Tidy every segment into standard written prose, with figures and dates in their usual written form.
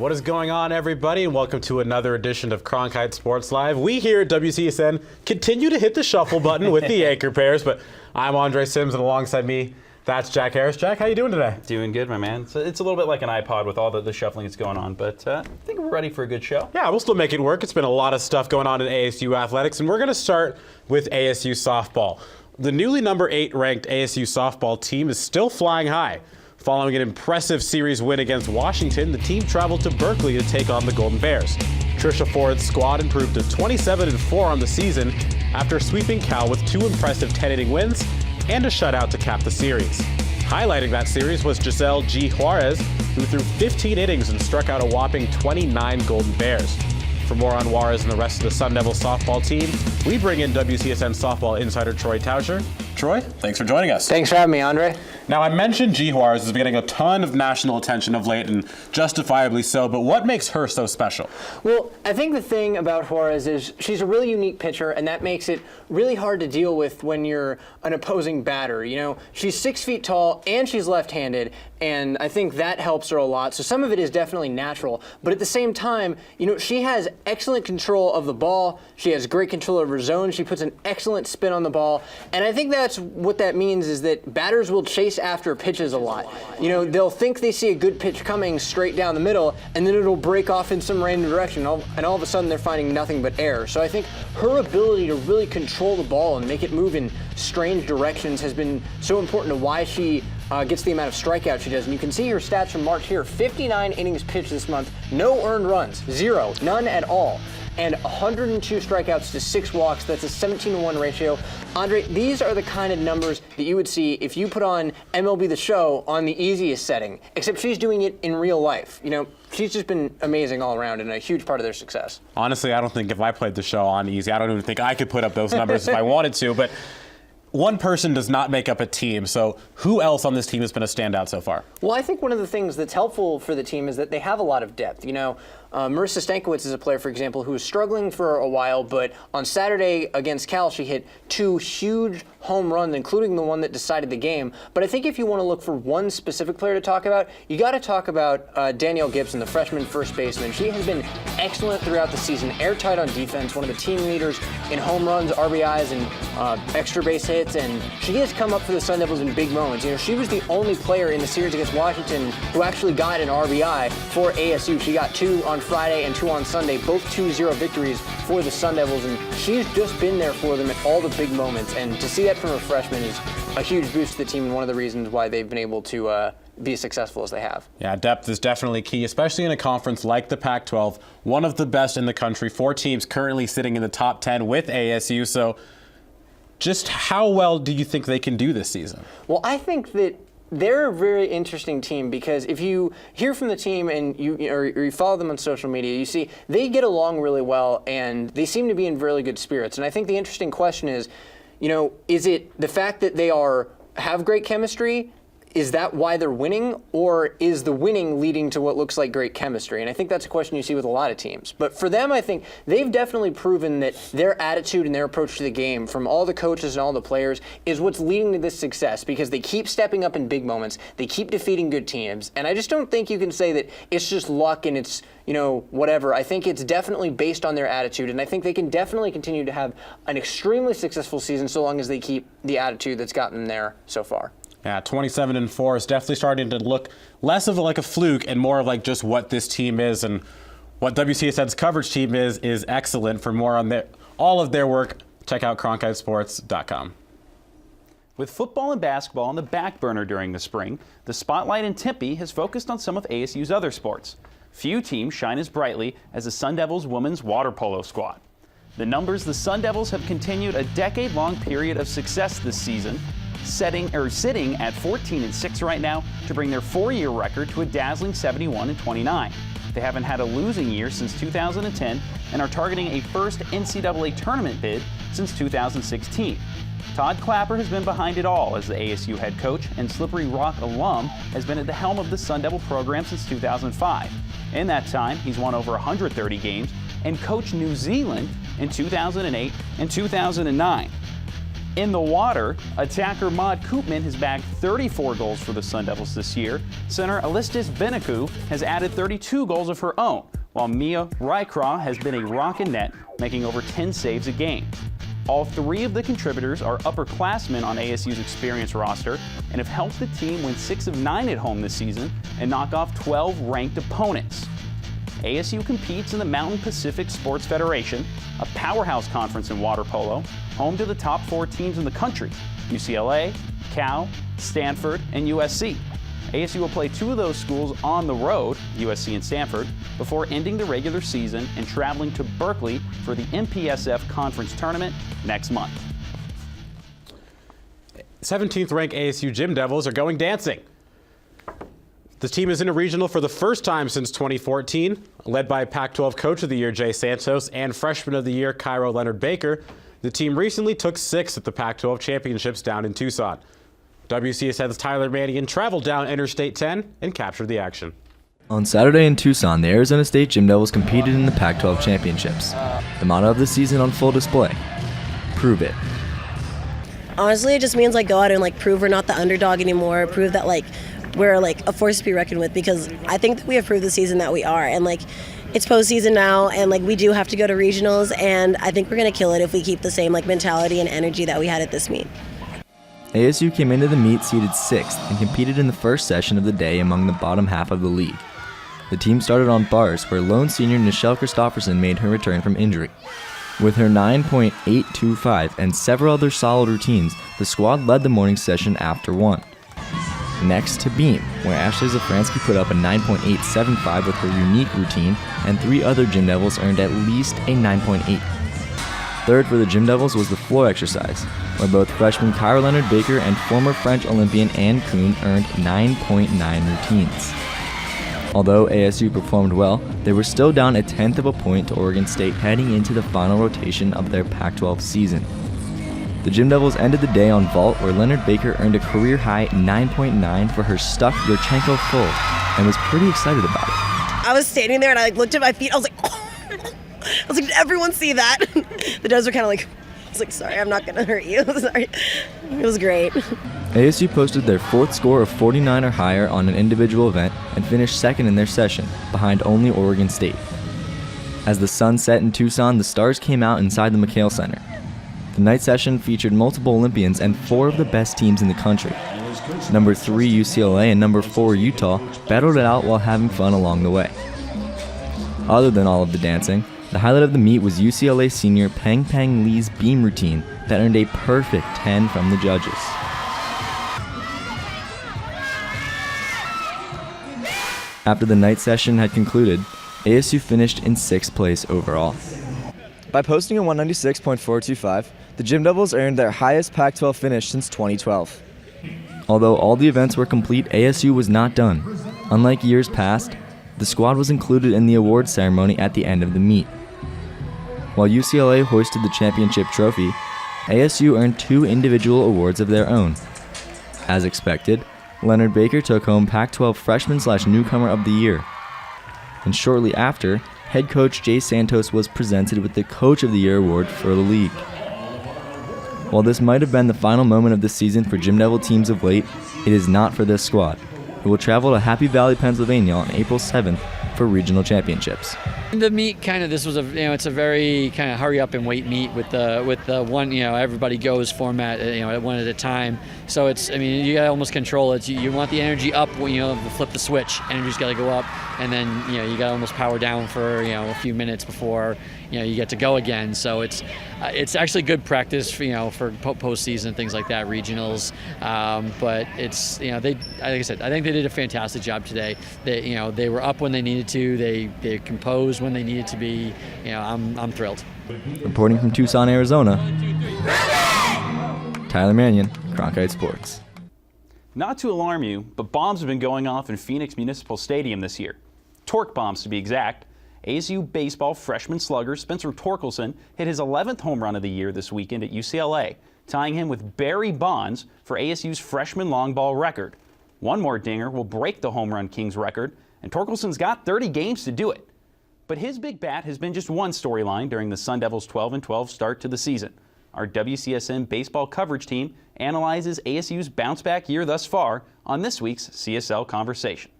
What is going on, everybody, and welcome to another edition of Cronkite Sports Live. We here at WCSN continue to hit the shuffle button with the anchor pairs, but I'm Andre Sims, and alongside me, that's Jack Harris. Jack, how you doing today? Doing good, my man. So it's a little bit like an iPod with all the shuffling that's going on, but I think we're ready for a good show. Yeah, we'll still make it work. It's been a lot of stuff going on in ASU athletics, and we're going to start with ASU Softball. The newly number 8 ranked ASU Softball team is still flying high. Following an impressive series win against Washington, the team traveled to Berkeley to take on the Golden Bears. Trisha Ford's squad improved to 27-4 on the season after sweeping Cal with 2 impressive 10-inning wins and a shutout to cap the series. Highlighting that series was Giselle G. Juarez, who threw 15 innings and struck out a whopping 29 Golden Bears. For more on Juarez and the rest of the Sun Devils softball team, we bring in WCSN softball insider Troy Tauscher. Troy, thanks for joining us. Thanks for having me, Andre. Now, I mentioned G. Juarez has been getting a ton of national attention of late, and justifiably so, but what makes her so special? Well, I think the thing about Juarez is she's a really unique pitcher, and that makes it really hard to deal with when you're an opposing batter. You know, she's 6 feet tall, and she's left-handed, and I think that helps her a lot. So some of it is definitely natural, but at the same time, you know, she has excellent control of the ball. She has great control of her zone. She puts an excellent spin on the ball, and I think that's what that means is that batters will chase after pitches a lot. You know, they'll think they see a good pitch coming straight down the middle, and then it'll break off in some random direction, and all of a sudden they're finding nothing but air. So I think her ability to really control the ball and make it move in strange directions has been so important to why she gets the amount of strikeouts she does. And you can see her stats from March here. 59 innings pitched this month, no earned runs, 0, none at all. And 102 strikeouts to 6 walks. That's a 17-to-1 ratio. Andre, these are the kind of numbers that you would see if you put on MLB The Show on the easiest setting, except she's doing it in real life. You know, she's just been amazing all around and a huge part of their success. Honestly, I don't think if I played the show on easy, I don't even think I could put up those numbers if I wanted to, but one person does not make up a team, so who else on this team has been a standout so far? Well, I think one of the things that's helpful for the team is that they have a lot of depth. You know, Marissa Stankiewicz is a player, for example, who was struggling for a while, but on Saturday against Cal, she hit 2 huge home runs, including the one that decided the game. But I think if you want to look for one specific player to talk about, you got to talk about Danielle Gibson, the freshman first baseman. She has been excellent throughout the season, airtight on defense, one of the team leaders in home runs, RBIs, and extra base hits, and she has come up for the Sun Devils in big moments. You know, she was the only player in the series against Washington who actually got an RBI for ASU. She got 2 on Friday and 2 on Sunday, both 2-0 victories for the Sun Devils, and she's just been there for them at all the big moments, and to see that from a freshman is a huge boost to the team and one of the reasons why they've been able to be as successful as they have. Yeah, depth is definitely key, especially in a conference like the Pac-12, one of the best in the country, 4 teams currently sitting in the top 10 with ASU, so just how well do you think they can do this season? Well, I think that they're a very interesting team because if you hear from the team and you follow them on social media, you see they get along really well and they seem to be in really good spirits. And I think the interesting question is, you know, is it the fact that they have great chemistry? Is that why they're winning, or is the winning leading to what looks like great chemistry? And I think that's a question you see with a lot of teams. But for them, I think they've definitely proven that their attitude and their approach to the game from all the coaches and all the players is what's leading to this success because they keep stepping up in big moments. They keep defeating good teams. And I just don't think you can say that it's just luck and it's, you know, whatever. I think it's definitely based on their attitude. And I think they can definitely continue to have an extremely successful season so long as they keep the attitude that's gotten them there so far. Yeah, 27-4 is definitely starting to look less of like a fluke and more of like just what this team is, and what WCSN's coverage team is excellent. For more on all of their work, check out cronkitesports.com. With football and basketball on the back burner during the spring, the spotlight in Tempe has focused on some of ASU's other sports. Few teams shine as brightly as the Sun Devils women's water polo squad. The numbers, the Sun Devils have continued a decade-long period of success this season, sitting at 14-6 right now to bring their 4-year record to a dazzling 71-29. They haven't had a losing year since 2010 and are targeting a first NCAA tournament bid since 2016. Todd Clapper has been behind it all as the ASU head coach, and Slippery Rock alum has been at the helm of the Sun Devil program since 2005. In that time, he's won over 130 games and coached New Zealand in 2008 and 2009. In the water, attacker Maud Koopman has bagged 34 goals for the Sun Devils this year. Center Alistis Beneku has added 32 goals of her own, while Mia Rycraw has been a rock in net, making over 10 saves a game. All three of the contributors are upperclassmen on ASU's experience roster and have helped the team win 6 of 9 at home this season and knock off 12 ranked opponents. ASU competes in the Mountain Pacific Sports Federation, a powerhouse conference in water polo, home to the top 4 teams in the country: UCLA, Cal, Stanford, and USC. ASU will play 2 of those schools on the road, USC and Stanford, before ending the regular season and traveling to Berkeley for the MPSF Conference Tournament next month. 17th ranked ASU Gym Devils are going dancing. The team is in a regional for the first time since 2014. Led by Pac-12 Coach of the Year Jay Santos and Freshman of the Year Cairo Leonard Baker, the team recently took 6th at the Pac-12 Championships down in Tucson. WCSN's Tyler Mannion traveled down Interstate 10 and captured the action. On Saturday in Tucson, the Arizona State Gym Devils competed in the Pac-12 Championships. The motto of the season on full display: prove it. Honestly, it just means go out and prove we're not the underdog anymore, prove that we're a force to be reckoned with, because I think that we have proved this season that we are, and it's postseason now, and we do have to go to regionals, and I think we're gonna kill it if we keep the same mentality and energy that we had at this meet. ASU came into the meet seeded 6th and competed in the first session of the day among the bottom half of the league. The team started on bars, where lone senior Nichelle Christofferson made her return from injury. With her 9.825 and several other solid routines, the squad led the morning session after 1. Next to beam, where Ashley Zafransky put up a 9.875 with her unique routine, and 3 other Gym Devils earned at least a 9.8. Third for the Gym Devils was the floor exercise, where both freshman Kyra Leonard Baker and former French Olympian Anne Kuhn earned 9.9 routines. Although ASU performed well, they were still down a 1/10 of a point to Oregon State heading into the final rotation of their Pac-12 season. The Gym Devils ended the day on vault, where Leonard Baker earned a career-high 9.9 for her stuck Yurchenko full and was pretty excited about it. I was standing there and I looked at my feet. I was like, oh. I was like, did everyone see that? The devs were kind of I was like, sorry, I'm not gonna hurt you. Sorry. It was great. ASU posted their 4th score of 49 or higher on an individual event and finished 2nd in their session, behind only Oregon State. As the sun set in Tucson, the stars came out inside the McHale Center. The night session featured multiple Olympians and 4 of the best teams in the country. Number 3 UCLA and number 4 Utah battled it out while having fun along the way. Other than all of the dancing, the highlight of the meet was UCLA senior Peng Peng Lee's beam routine that earned a perfect 10 from the judges. After the night session had concluded, ASU finished in 6th place overall. By posting a 196.425, the Gym Devils earned their highest Pac-12 finish since 2012. Although all the events were complete, ASU was not done. Unlike years past, the squad was included in the awards ceremony at the end of the meet. While UCLA hoisted the championship trophy, ASU earned 2 individual awards of their own. As expected, Leonard Baker took home Pac-12 Freshman/Newcomer of the Year. And shortly after, head coach Jay Santos was presented with the Coach of the Year award for the league. While this might have been the final moment of the season for Gym Devil teams of late, it is not for this squad, who will travel to Happy Valley, Pennsylvania on April 7th for regional championships. The meet this was it's a very kind of hurry up and wait meet with the one, everybody goes format, at one at a time. So you gotta almost control it. You want the energy up when flip the switch. Energy's gotta go up, and then you gotta almost power down for a few minutes before you get to go again. So it's actually good practice for postseason, things like that, regionals. But it's like I said, I think they did a fantastic job today. They were up when they needed to. They composed when they needed to be. I'm thrilled. Reporting from Tucson, Arizona, Tyler Mannion, Cronkite Sports. Not to alarm you, but bombs have been going off in Phoenix Municipal Stadium this year. Torque bombs, to be exact. ASU baseball freshman slugger Spencer Torkelson hit his 11th home run of the year this weekend at UCLA, tying him with Barry Bonds for ASU's freshman long ball record. One more dinger will break the home run king's record, and Torkelson's got 30 games to do it. But his big bat has been just one storyline during the Sun Devils' 12-12 start to the season. our WCSN baseball coverage team analyzes ASU's bounce-back year thus far on this week's CSL Conversation.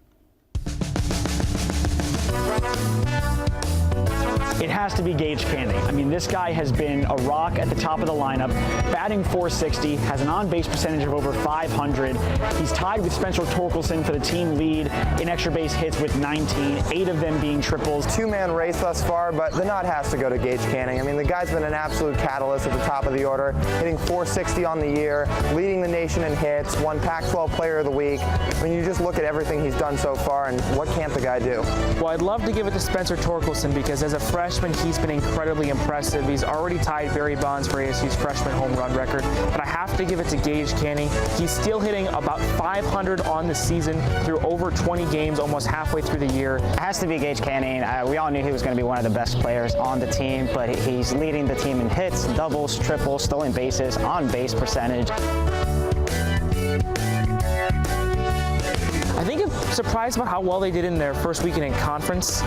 It has to be Gage Canning. I mean, this guy has been a rock at the top of the lineup, batting .460, has an on-base percentage of over .500. He's tied with Spencer Torkelson for the team lead in extra base hits with 19, 8 of them being triples. Two-man race thus far, but the nod has to go to Gage Canning. I mean, the guy's been an absolute catalyst at the top of the order, hitting .460 on the year, leading the nation in hits, won Pac-12 Player of the Week. I mean, you just look at everything he's done so far, and what can't the guy do? Well, I'd love to give it to Spencer Torkelson because as a freshman, he's been incredibly impressive. He's already tied Barry Bonds for ASU's freshman home run record, but I have to give it to Gage Canning. He's still hitting about .500 on the season through over 20 games, almost halfway through the year. It has to be Gage Canning. We all knew he was going to be one of the best players on the team, but he's leading the team in hits, doubles, triples, stolen bases, on-base percentage. I think I'm surprised about how well they did in their first weekend in conference.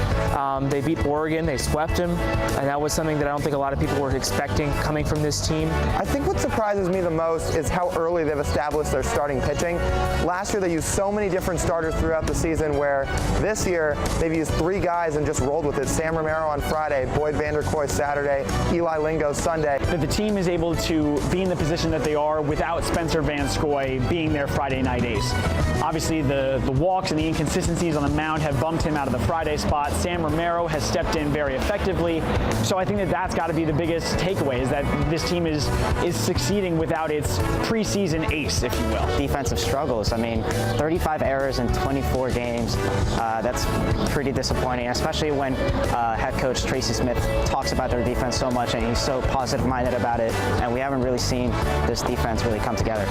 They beat Oregon, they swept them, and that was something that I don't think a lot of people were expecting coming from this team. I think what surprises me the most is how early they've established their starting pitching. Last year they used so many different starters throughout the season, where this year they've used 3 guys and just rolled with it. Sam Romero on Friday, Boyd Vanderkoy Saturday, Eli Lingo Sunday. That the team is able to be in the position that they are without Spencer Van Scoy being their Friday night ace. Obviously, the walks and the inconsistencies on the mound have bumped him out of the Friday spot. Sam Romero has stepped in very effectively. So I think that that's got to be the biggest takeaway, is that this team is succeeding without its preseason ace, if you will. Defensive struggles. I mean, 35 errors in 24 games. That's pretty disappointing, especially when head coach Tracy Smith talks about their defense so much and he's so positive-minded about it. And we haven't really seen this defense really come together.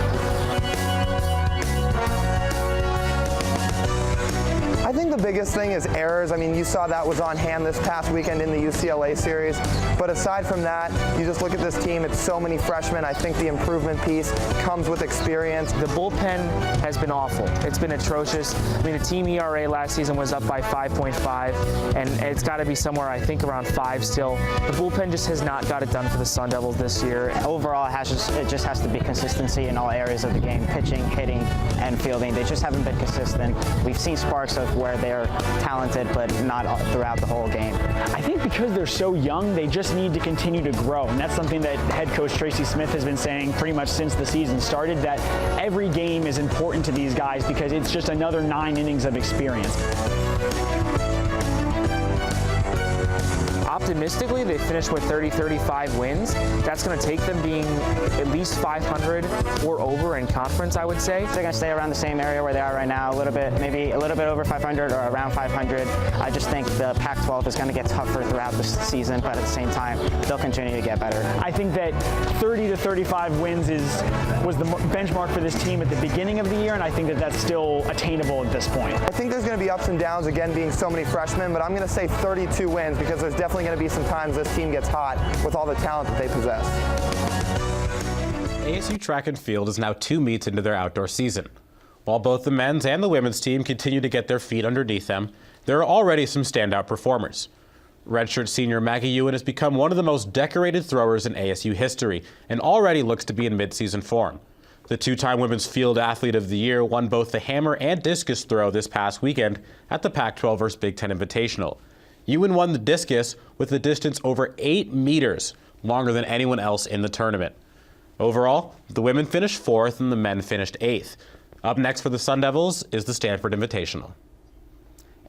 I think the biggest thing is errors. I mean, you saw that was on hand this past weekend in the UCLA series. But aside from that, you just look at this team, it's so many freshmen. I think the improvement piece comes with experience. The bullpen has been awful. It's been atrocious. I mean, the team ERA last season was up by 5.5, and it's got to be somewhere, I think, around 5 still. The bullpen just has not got it done for the Sun Devils this year. Overall, it just has to be consistency in all areas of the game, pitching, hitting, and fielding. They just haven't been consistent. We've seen sparks of where they're talented, but not throughout the whole game. I think because they're so young, they just need to continue to grow. And that's something that head coach Tracy Smith has been saying pretty much since the season started, that every game is important to these guys because it's just another 9 innings of experience. Optimistically, they finished with 35 wins. That's going to take them being at least 500 or over in conference, I would say. They're going to stay around the same area where they are right now, maybe a little bit over 500 or around 500. I just think the Pac-12 is going to get tougher throughout the season, but at the same time, they'll continue to get better. I think that 30 to 35 wins was the benchmark for this team at the beginning of the year, and I think that that's still attainable at this point. I think there's going to be ups and downs, again, being so many freshmen, but I'm going to say 32 wins because there's definitely going to be some times this team gets hot with all the talent that they possess. ASU track and field is now 2 meets into their outdoor season. While both the men's and the women's team continue to get their feet underneath them, there are already some standout performers. Redshirt senior Maggie Ewan has become one of the most decorated throwers in ASU history and already looks to be in midseason form. The 2-time Women's Field Athlete of the Year won both the hammer and discus throw this past weekend at the Pac-12 vs. Big Ten Invitational. Ewan won the discus with a distance over 8 meters, longer than anyone else in the tournament. Overall, the women finished 4th and the men finished 8th. Up next for the Sun Devils is the Stanford Invitational.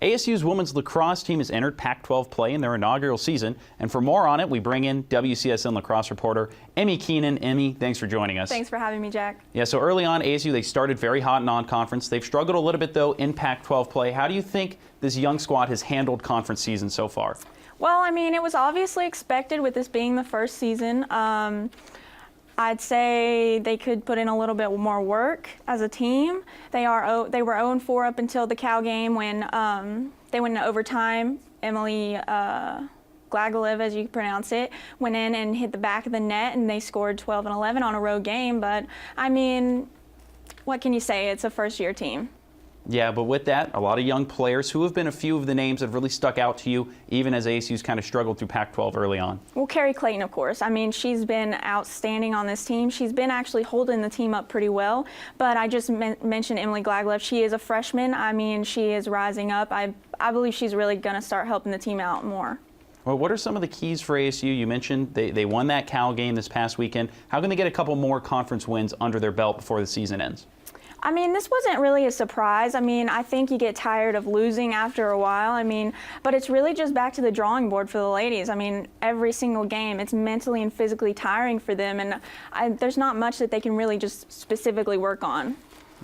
ASU's women's lacrosse team has entered Pac-12 play in their inaugural season, and for more on it, we bring in WCSN lacrosse reporter Emmy Keenan. Emmy, thanks for joining us. Thanks for having me, Jack. Yeah, so early on, ASU, they started very hot in non-conference. They've struggled a little bit, though, in Pac-12 play. How do you think this young squad has handled conference season so far? Well, I mean, it was obviously expected with this being the first season. I'd say they could put in a little bit more work as a team. They were 0-4 up until the Cal game when they went into overtime. Emily Glagalev, as you pronounce it, went in and hit the back of the net, and they scored 12 and 11 on a road game. But, I mean, what can you say? It's a first-year team. Yeah, but with that, a lot of young players. Who have been a few of the names that have really stuck out to you, even as ASU's kind of struggled through Pac-12 early on? Well, Carrie Clayton, of course. I mean, she's been outstanding on this team. She's been actually holding the team up pretty well. But I just mentioned Emily Glaglev. She is a freshman. I mean, she is rising up. I believe she's really going to start helping the team out more. Well, what are some of the keys for ASU? You mentioned they won that Cal game this past weekend. How can they get a couple more conference wins under their belt before the season ends? I mean, this wasn't really a surprise. I mean, I think you get tired of losing after a while. I mean, but it's really just back to the drawing board for the ladies. I mean, every single game, it's mentally and physically tiring for them, and there's not much that they can really just specifically work on.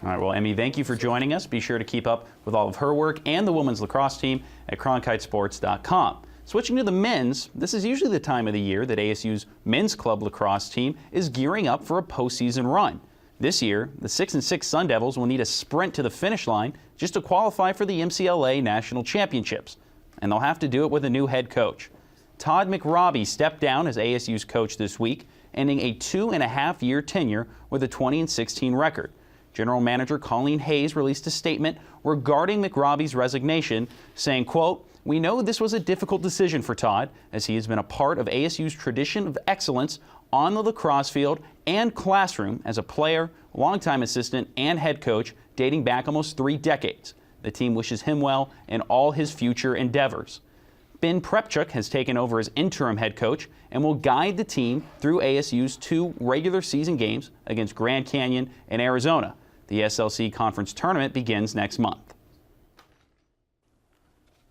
All right, well, Emmy, thank you for joining us. Be sure to keep up with all of her work and the women's lacrosse team at cronkitesports.com. Switching to the men's, this is usually the time of the year that ASU's men's club lacrosse team is gearing up for a postseason run. This year, the 6-6 Sun Devils will need a sprint to the finish line just to qualify for the MCLA National Championships, and they'll have to do it with a new head coach. Todd McRobbie stepped down as ASU's coach this week, ending a 2.5-year tenure with a 20-16 record. General Manager Colleen Hayes released a statement regarding McRobbie's resignation, saying, quote, "We know this was a difficult decision for Todd, as he has been a part of ASU's tradition of excellence on the lacrosse field and classroom as a player, longtime assistant, and head coach dating back almost 3 decades. The team wishes him well in all his future endeavors." Ben Prepchuk has taken over as interim head coach and will guide the team through ASU's 2 regular season games against Grand Canyon and Arizona. The SLC Conference Tournament begins next month.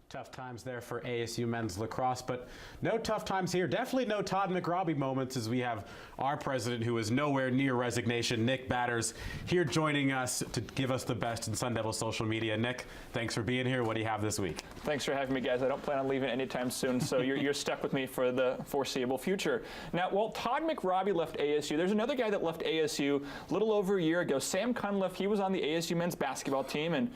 Tough times there for ASU men's lacrosse, but no tough times here. Definitely no Todd McRobbie moments, as we have our president, who is nowhere near resignation, Nick Batters, here joining us to give us the best in Sun Devil social media. Nick, thanks for being here. What do you have this week? Thanks for having me, guys. I don't plan on leaving anytime soon, so you're stuck with me for the foreseeable future. Now, well, Todd McRobbie left ASU. There's another guy that left ASU a little over a year ago, Sam Cunliffe. He was on the ASU men's basketball team, and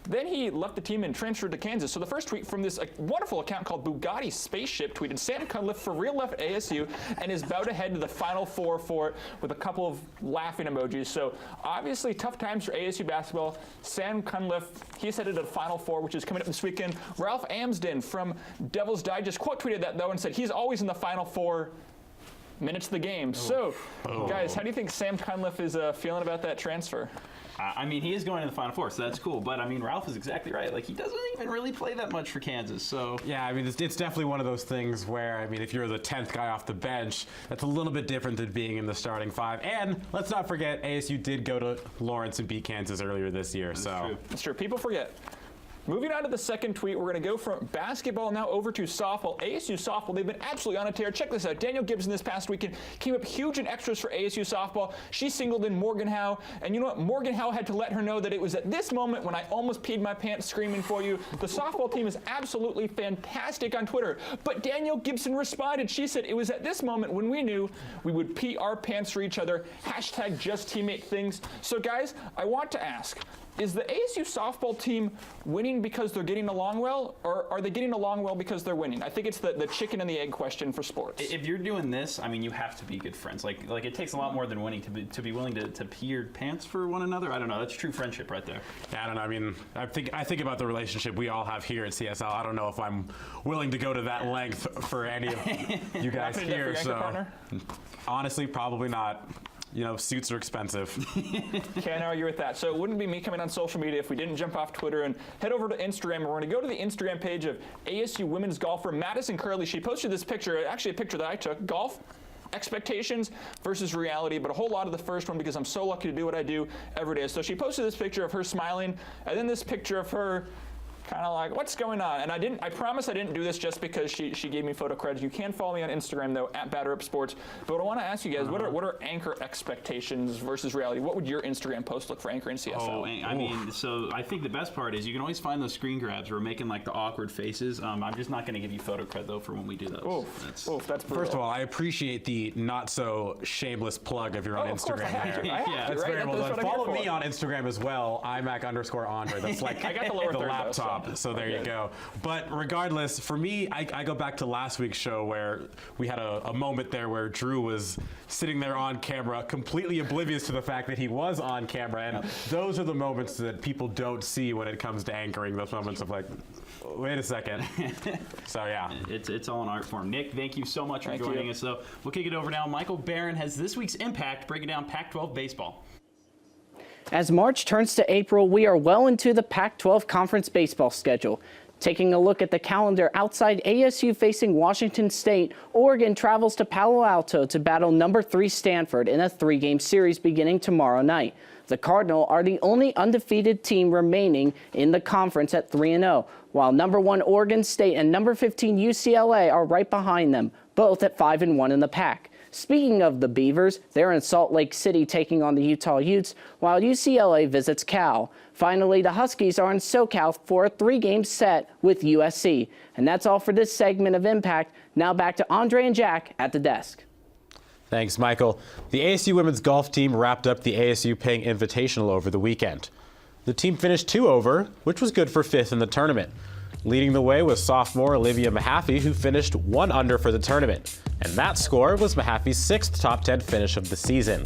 then he left the team and transferred to Kansas. So the first tweet from this wonderful account called Bugatti Spaceship tweeted, "Sam Cunliffe for real left ASU and is about to head to the Final Four for it," with a couple of laughing emojis. So obviously tough times for ASU basketball. Sam Cunliffe, he's headed to the Final Four, which is coming up this weekend. Ralph Amsden from Devil's Digest quote tweeted that, though, and said he's always in the Final Four minutes of the game. So, guys, how do you think Sam Cunliffe is feeling about that transfer? I mean, he is going to the Final Four, so that's cool. But, I mean, Ralph is exactly right. Like, he doesn't even really play that much for Kansas, so. Yeah, I mean, it's definitely one of those things where, I mean, if you're the 10th guy off the bench, that's a little bit different than being in the starting 5. And let's not forget, ASU did go to Lawrence and beat Kansas earlier this year, so. That's true. People forget. Moving on to the second tweet, we're going to go from basketball now over to softball. ASU softball, they've been absolutely on a tear. Check this out. Danielle Gibson this past weekend came up huge in extras for ASU softball. She singled in Morgan Howe, and you know what? Morgan Howe had to let her know that it was at this moment when I almost peed my pants screaming for you. The softball team is absolutely fantastic on Twitter. But Danielle Gibson responded. She said, "It was at this moment when we knew we would pee our pants for each other. Hashtag just teammate things." So guys, I want to ask, is the ASU softball team winning because they're getting along well, or are they getting along well because they're winning? I think it's the chicken and the egg question for sports. If you're doing this, I mean, you have to be good friends. Like it takes a lot more than winning to be willing to pee your pants for one another. I don't know. That's true friendship right there. Yeah, I don't know. I mean, I think about the relationship we all have here at CSL. I don't know if I'm willing to go to that length for any of you guys here. So, honestly, probably not. You know, suits are expensive. Can't argue with that. So it wouldn't be me coming on social media if we didn't jump off Twitter and head over to Instagram. And we're going to go to the Instagram page of ASU women's golfer Madison Curley. She posted this picture, actually a picture that I took. Golf expectations versus reality, but a whole lot of the first one because I'm so lucky to do what I do every day. So she posted this picture of her smiling, and then this picture of her kind of like, what's going on? And I promise I didn't do this just because she gave me photo credit. You can follow me on Instagram, though, at BatterUpSports. But I want to ask you guys, what are anchor expectations versus reality? What would your Instagram post look for anchor in CSL? Oh, I mean, so I think the best part is you can always find those screen grabs where we're making like the awkward faces. I'm just not going to give you photo credit, though, for when we do those. That's brutal. First of all, I appreciate the not so shameless plug of your own Instagram. That's very well done. Follow me on Instagram as well, iMac_Andre. That's like I got the lower the third, laptop. top. So there you go. But regardless, for me, I go back to last week's show where we had a moment there where Drew was sitting there on camera, completely oblivious to the fact that he was on camera. And those are the moments that people don't see when it comes to anchoring, those moments of like, wait a second. So yeah. It's all an art form. Nick, thank you so much for joining us. So we'll kick it over now. Michael Barron has this week's Impact, breaking down Pac-12 baseball. As March turns to April, we are well into the Pac-12 Conference baseball schedule. Taking a look at the calendar, outside ASU facing Washington State, Oregon travels to Palo Alto to battle number 3 Stanford in a 3-game series beginning tomorrow night. The Cardinal are the only undefeated team remaining in the conference at 3-0, while number 1 Oregon State and number 15 UCLA are right behind them, both at 5-1 in the Pac. Speaking of the Beavers, they're in Salt Lake City taking on the Utah Utes, while UCLA visits Cal. Finally, the Huskies are in SoCal for a 3-game set with USC. And that's all for this segment of Impact. Now back to Andre and Jack at the desk. Thanks, Michael. The ASU women's golf team wrapped up the ASU Ping Invitational over the weekend. The team finished 2 over, which was good for 5th in the tournament. Leading the way was sophomore Olivia Mahaffey, who finished 1 under for the tournament. And that score was Mahaffey's 6th top 10 finish of the season.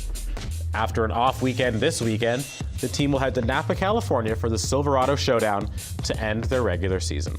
After an off weekend this weekend, the team will head to Napa, California for the Silverado Showdown to end their regular season.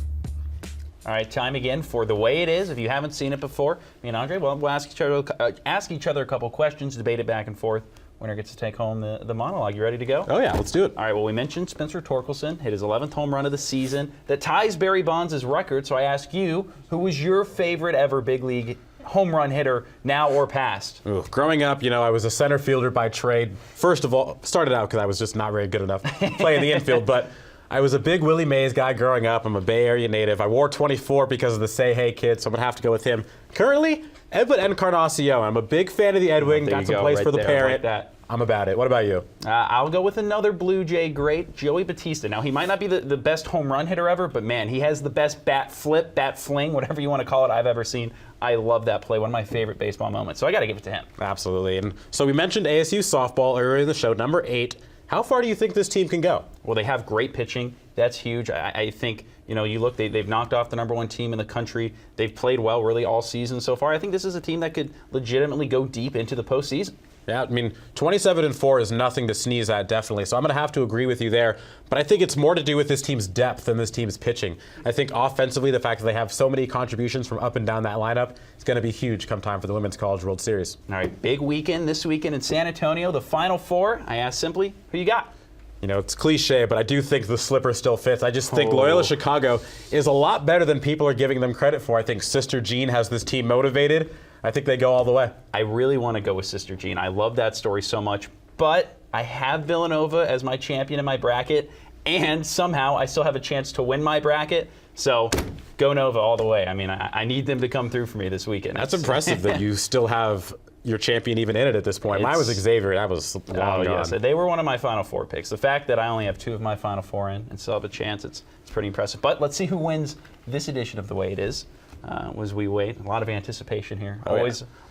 All right, time again for The Way It Is. If you haven't seen it before, me and Andre, we'll ask each other a couple questions, debate it back and forth. Winner gets to take home the monologue. You ready to go? Oh yeah, let's do it. All right, well, we mentioned Spencer Torkelson hit his 11th home run of the season. That ties Barry Bonds' record, so I ask you, who was your favorite ever big league home run hitter, now or past? Ooh, growing up, I was a center fielder by trade. First of all, started out because I was just not very good enough playing the infield, but I was a big Willie Mays guy growing up. I'm a Bay Area native. I wore 24 because of the Say Hey kid, so I'm going to have to go with him. Currently, Edwin Encarnacion. I'm a big fan of the Ed Wing. Got some plays for the parent. Like I'm about it. What about you? I'll go with another Blue Jay great, Joey Batista. Now, he might not be the best home run hitter ever, but man, he has the best bat flip, bat fling, whatever you want to call it, I've ever seen. I love that play. One of my favorite baseball moments. So I got to give it to him. Absolutely. And so we mentioned ASU softball earlier in the show, number 8. How far do you think this team can go? Well, they have great pitching. That's huge. I think, you look, they've knocked off the number 1 team in the country. They've played well really all season so far. I think this is a team that could legitimately go deep into the postseason. Yeah, 27-4 is nothing to sneeze at, definitely. So I'm going to have to agree with you there. But I think it's more to do with this team's depth than this team's pitching. I think offensively, the fact that they have so many contributions from up and down that lineup is going to be huge come time for the Women's College World Series. All right, big weekend this weekend in San Antonio, the Final Four. I ask simply, who you got? It's cliche, but I do think the slipper still fits. I just think Loyola Chicago is a lot better than people are giving them credit for. I think Sister Jean has this team motivated. I think they go all the way. I really want to go with Sister Jean. I love that story so much. But I have Villanova as my champion in my bracket, and somehow I still have a chance to win my bracket. So go Nova all the way. I need them to come through for me this weekend. That's impressive that you still have your champion even in it at this point. Mine was Xavier. That was long gone. Yes. They were one of my Final Four picks. The fact that I only have 2 of my Final Four in and still have a chance, it's pretty impressive. But let's see who wins this edition of The Way It Is. As we wait, a lot of anticipation here.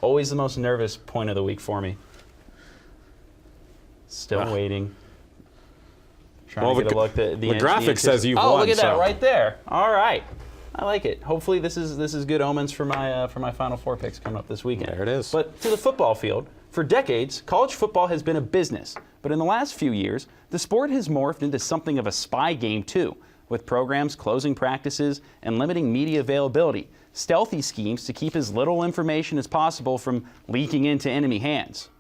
Always the most nervous point of the week for me. Still waiting. Trying to get a look. The graphic says you've won. Oh, look at that right there. All right. I like it. Hopefully this is good omens for my Final Four picks coming up this weekend. There it is. But to the football field, for decades, college football has been a business. But in the last few years, the sport has morphed into something of a spy game too, with programs closing practices and limiting media availability, stealthy schemes to keep as little information as possible from leaking into enemy hands.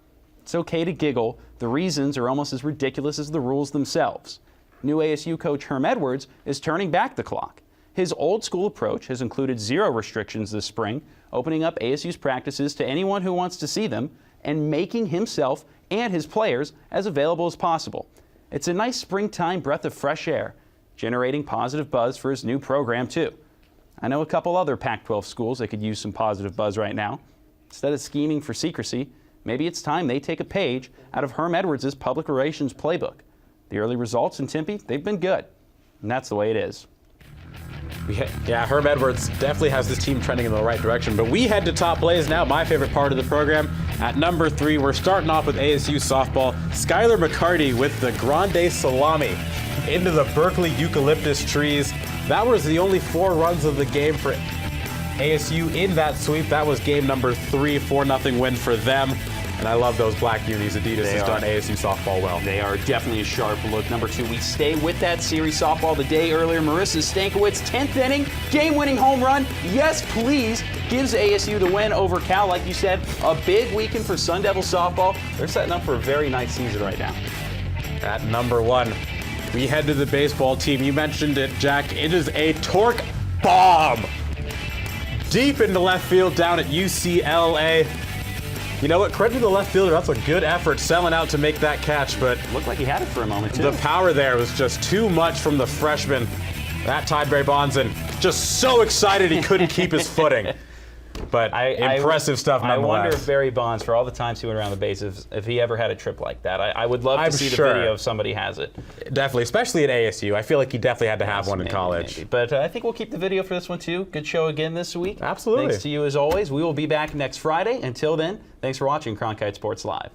It's okay to giggle. The reasons are almost as ridiculous as the rules themselves. New ASU coach Herm Edwards is turning back the clock. His old school approach has included 0 restrictions this spring, opening up ASU's practices to anyone who wants to see them, and making himself and his players as available as possible. It's a nice springtime breath of fresh air, generating positive buzz for his new program too. I know a couple other Pac-12 schools that could use some positive buzz right now. Instead of scheming for secrecy, maybe it's time they take a page out of Herm Edwards' public relations playbook. The early results in Tempe, they've been good, and that's the way it is. Yeah, Herm Edwards definitely has this team trending in the right direction. But we head to top plays now, my favorite part of the program. At number 3, we're starting off with ASU softball. Skylar McCarty with the Grande Salami. into the Berkeley eucalyptus trees. That was the only 4 runs of the game for ASU in that sweep. That was game number 3, 4-0 win for them. And I love those black unis. Adidas has done ASU softball well. They are definitely a sharp look. Number 2, we stay with that series softball the day earlier. Marissa Stankiewicz, 10th inning, game-winning home run. Yes, please. Gives ASU the win over Cal. Like you said, a big weekend for Sun Devil softball. They're setting up for a very nice season right now. At number 1, we head to the baseball team. You mentioned it, Jack. It is a torque bomb. Deep into left field down at UCLA. You know what? Credit to the left fielder. That's a good effort selling out to make that catch, but looked like he had it for a moment, too. The power there was just too much from the freshman. That tied Barry Bonds, and just so excited he couldn't keep his footing. But impressive stuff nonetheless. I wonder if Barry Bonds, for all the times he went around the bases, if he ever had a trip like that. I would love to see the video if somebody has it. Definitely, especially at ASU. I feel like he definitely had to have one in college. Maybe. But I think we'll keep the video for this one, too. Good show again this week. Absolutely. Thanks to you, as always. We will be back next Friday. Until then, thanks for watching Cronkite Sports Live.